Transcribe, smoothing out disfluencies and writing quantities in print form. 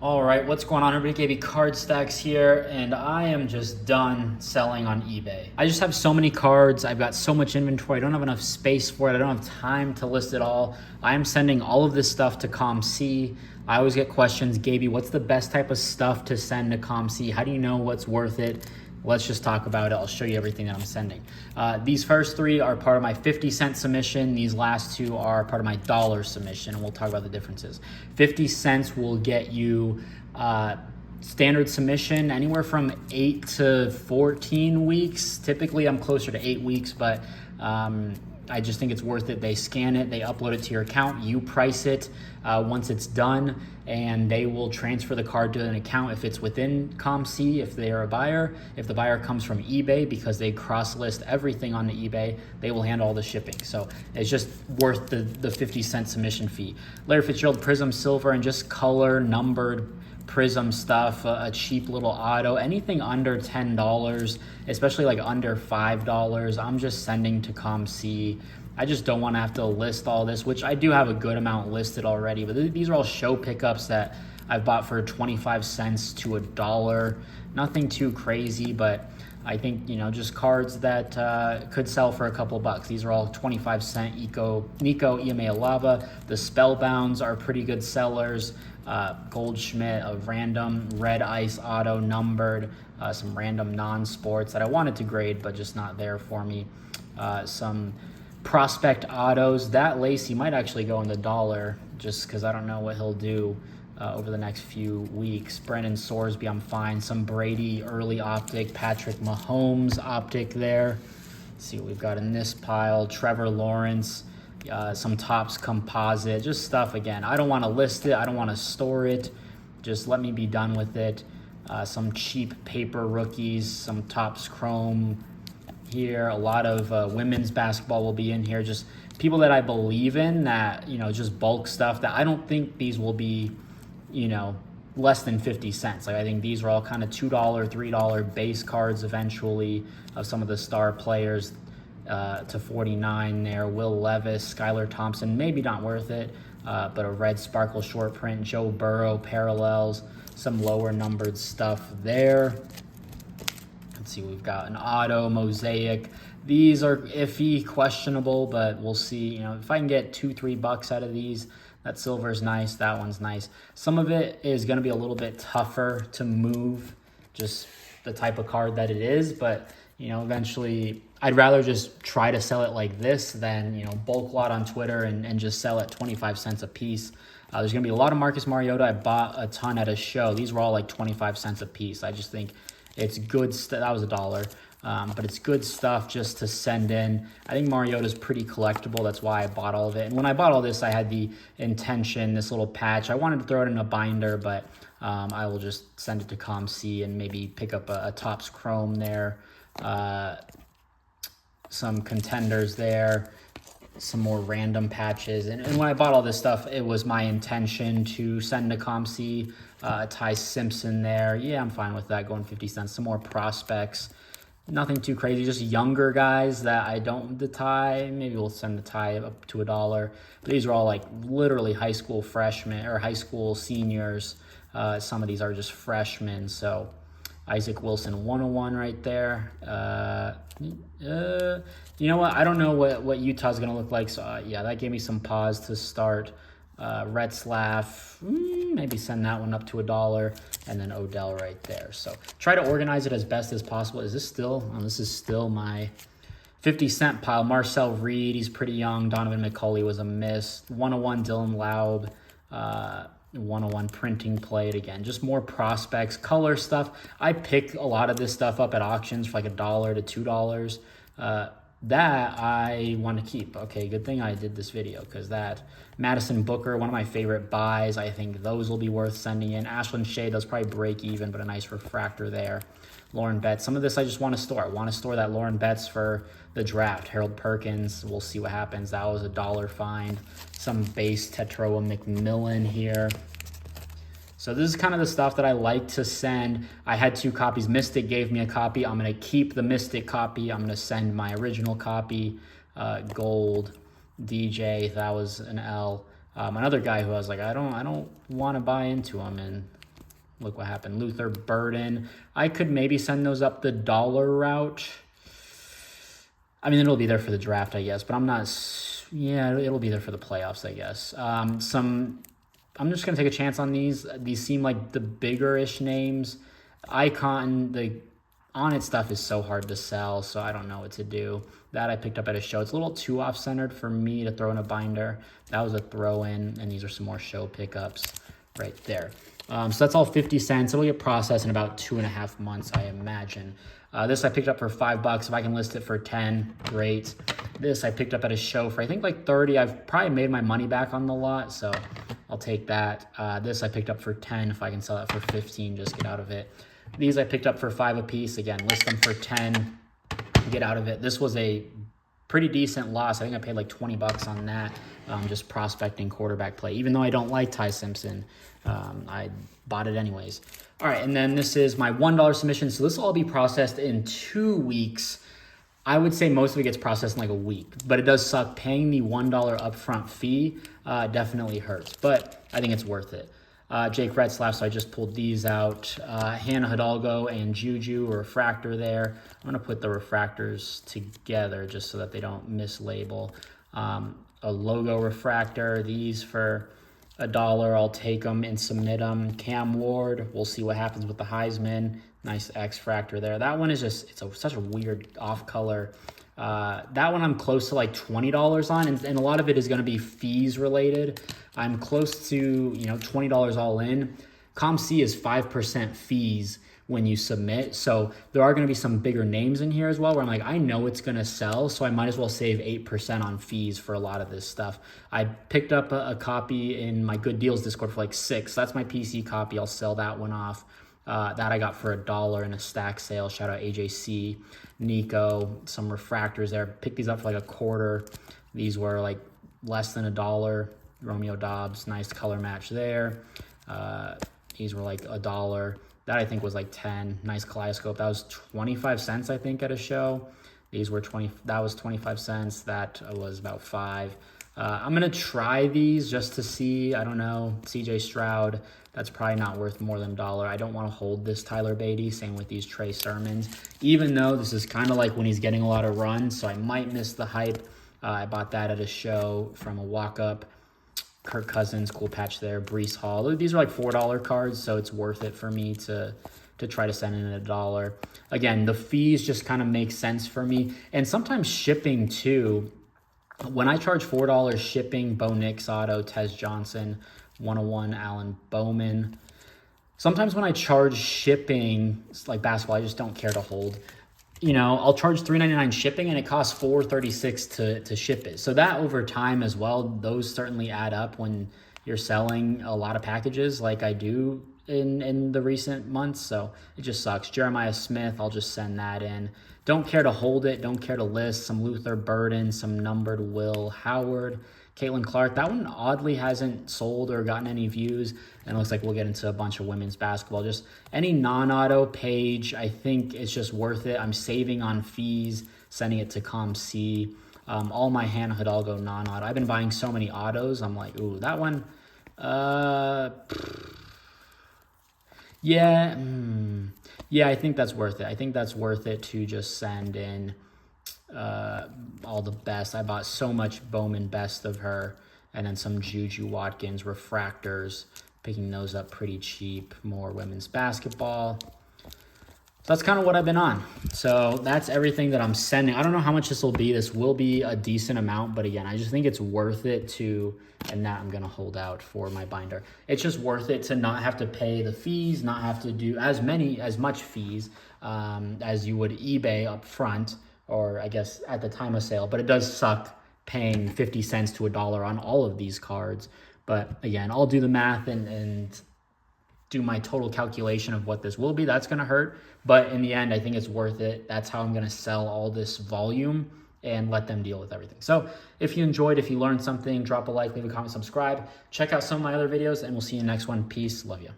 All right, what's going on, everybody? KB Card Stacks here, and I am just done selling on eBay. I just have so many cards. I've got so much inventory. I don't have enough space for it. I don't have time to list it all. I am sending all of this stuff to ComC. I always get questions, Gaby, what's the best type of stuff to send to ComC? How do you know what's worth it? Let's just talk about it. I'll show you everything that I'm sending. These first three are part of my 50-cent submission. These last two are part of my dollar submission, and we'll talk about the differences. 50 cents will get you standard submission anywhere from 8 to 14 weeks. Typically, I'm closer to 8 weeks, but I just think it's worth it. They scan it, they upload it to your account, you price it once it's done, and they will transfer the card to an account if it's within ComC, if they are a buyer. If the buyer comes from eBay, because they cross-list everything on the eBay, they will handle all the shipping. So it's just worth the 50-cent submission fee. Larry Fitzgerald Prism Silver, and just color numbered Prism stuff, a cheap little auto, anything under $10, especially like under $5, I'm just sending to ComC. I just don't want to have to list all this, which I do have a good amount listed already, but these are all show pickups that I've bought for 25 cents to $1. Nothing too crazy, but I think, just cards that could sell for a couple bucks. These are all 25-cent Nico EMA Lava. The Spellbounds are pretty good sellers. Goldschmidt, a random Red Ice auto numbered, some random non-sports that I wanted to grade, but just not there for me. Some prospect autos. That Lacey might actually go in the dollar, just because I don't know what he'll do over the next few weeks. Brennan Sorsby, I'm fine. Some Brady early optic, Patrick Mahomes optic there. Let's see what we've got in this pile. Trevor Lawrence, some Topps composite, just stuff. Again, I don't want to list it. I don't want to store it. Just let me be done with it. Some cheap paper rookies, some Topps Chrome here. A lot of women's basketball will be in here. Just people that I believe in, that, just bulk stuff that I don't think these will be, less than 50 cents. Like, I think these are all kind of $2, $3 base cards eventually of some of the star players. To 49 there. Will Levis, Skylar Thompson, maybe not worth it, but a red sparkle short print. Joe Burrow parallels, some lower numbered stuff there. Let's see, we've got an auto mosaic. These are iffy, questionable, but we'll see. If I can get $2-3 out of these, that silver's nice, that one's nice. Some of it is going to be a little bit tougher to move, just the type of card that it is, but eventually I'd rather just try to sell it like this than, bulk lot on Twitter and just sell at 25 cents a piece. There's going to be a lot of Marcus Mariota. I bought a ton at a show. These were all like 25 cents a piece. I just think it's good stuff. That was $1. But it's good stuff just to send in. I think Mariota's pretty collectible. That's why I bought all of it. And when I bought all this, I had the intention, this little patch. I wanted to throw it in a binder, but I will just send it to ComC and maybe pick up a Topps Chrome there. Some contenders there, some more random patches. And when I bought all this stuff, it was my intention to send to ComC. Ty Simpson there. Yeah, I'm fine with that, going 50 cents. Some more prospects. Nothing too crazy, just younger guys that I don't the Ty. Maybe we'll send the Ty up to $1. But these are all like literally high school freshmen or high school seniors. Some of these are just freshmen, so Isaac Wilson 101 right there. You know what? I don't know what Utah's going to look like. So, yeah, that gave me some pause to start. Retzlaff, maybe send that one up to $1. And then Odell right there. So try to organize it as best as possible. Is this still? Oh, this is still my 50-cent pile. Marcel Reed, he's pretty young. Donovan McCulley was a miss. 101 Dylan Laub. 101 printing plate. Again, just more prospects, color stuff. I pick a lot of this stuff up at auctions for like $1 to $2. That I want to keep. Okay, good thing I did this video, because that Madison Booker, one of my favorite buys. I think those will be worth sending in. Ashland Shade, those probably break even, but a nice refractor there. Lauren Betts. Some of this I just want to store. I want to store that Lauren Betts for the draft. Harold Perkins, we'll see what happens. That was $1 find. Some base Tetroa McMillan here. So this is kind of the stuff that I like to send. I had 2 copies. Mystic gave me a copy. I'm going to keep the Mystic copy. I'm going to send my original copy. Gold, DJ, that was an L. Another guy who I was like, I don't want to buy into him, and look what happened. Luther Burden. I could maybe send those up the dollar route. I mean, it'll be there for the draft, I guess, but I'm not, yeah, it'll be there for the playoffs, I guess. I'm just going to take a chance on these. These seem like the bigger-ish names. Icon, the on-it stuff is so hard to sell, so I don't know what to do. That I picked up at a show. It's a little too off-centered for me to throw in a binder. That was a throw-in, and these are some more show pickups right there. So that's all 50 cents. It'll get processed in about 2.5 months, I imagine. This I picked up for $5. If I can list it for 10, great. This I picked up at a show for I think like 30. I've probably made my money back on the lot, so I'll take that. This I picked up for 10. If I can sell that for 15, just get out of it. These I picked up for 5 a piece. Again, list them for 10, get out of it. This was a pretty decent loss. I think I paid like 20 bucks on that, just prospecting quarterback play. Even though I don't like Ty Simpson, I bought it anyways. All right, and then this is my $1 submission. So this will all be processed in 2 weeks. I would say most of it gets processed in like a week, but it does suck. Paying the $1 upfront fee definitely hurts, but I think it's worth it. Jake Retzlaff, so I just pulled these out. Hannah Hidalgo and Juju, a refractor there. I'm going to put the refractors together just so that they don't mislabel. A logo refractor, these for $1. I'll take them and submit them. Cam Ward, we'll see what happens with the Heisman. Nice X-fractor there. That one is just, such a weird off-color. That one I'm close to like $20 on, and a lot of it is going to be fees related. I'm close to, $20 all in. ComC is 5% fees when you submit. So there are going to be some bigger names in here as well where I'm like, I know it's going to sell, so I might as well save 8% on fees for a lot of this stuff. I picked up a copy in my Good Deals Discord for like $6. That's my PC copy. I'll sell that one off. That I got for $1 in a stack sale. Shout out AJC, Nico, some refractors there. Picked these up for like $0.25. These were like less than $1. Romeo Dobbs, nice color match there. These were like $1. That I think was like 10. Nice kaleidoscope. That was 25 cents, I think, at a show. These were 20. That was 25 cents. That was about 5. I'm gonna try these just to see. I don't know. CJ Stroud. That's probably not worth more than $1. I don't want to hold this Tyler Beatty. Same with these Trey Sermons. Even though this is kind of like when he's getting a lot of runs, so I might miss the hype. I bought that at a show from a walk-up. Kirk Cousins, cool patch there. Breece Hall. These are like $4 cards, so it's worth it for me to try to send in $1. Again, the fees just kind of make sense for me. And sometimes shipping too. When I charge $4 shipping, Bo Nix auto, Tez Johnson, 101 Alan Bowman. Sometimes when I charge shipping, like basketball, I just don't care to hold. I'll charge $3.99 shipping and it costs $4.36 to ship it. So that over time as well, those certainly add up when you're selling a lot of packages like I do in the recent months. So it just sucks. Jeremiah Smith, I'll just send that in. Don't care to hold it. Don't care to list. Some Luther Burden, some numbered Will Howard. Caitlin Clark, that one oddly hasn't sold or gotten any views, and it looks like we'll get into a bunch of women's basketball. Just any non-auto page, I think it's just worth it. I'm saving on fees, sending it to ComC. All my Hannah Hidalgo non-auto. I've been buying so many autos. I'm like, ooh, that one. Yeah, I think that's worth it. I think that's worth it to just send in all the best. I bought so much Bowman best of her, and then some Juju Watkins refractors, picking those up pretty cheap. More women's basketball. So that's kind of what I've been on. So that's everything that I'm sending. I don't know how much this will be. This will be a decent amount, but again, I just think it's worth it to, and that I'm going to hold out for my binder. It's just worth it to not have to pay the fees, not have to do as much fees as you would eBay up front, or I guess at the time of sale. But it does suck paying 50 cents to $1 on all of these cards. But again, I'll do the math and do my total calculation of what this will be. That's going to hurt. But in the end, I think it's worth it. That's how I'm going to sell all this volume and let them deal with everything. So if you enjoyed, if you learned something, drop a like, leave a comment, subscribe. Check out some of my other videos, and we'll see you in the next one. Peace. Love you.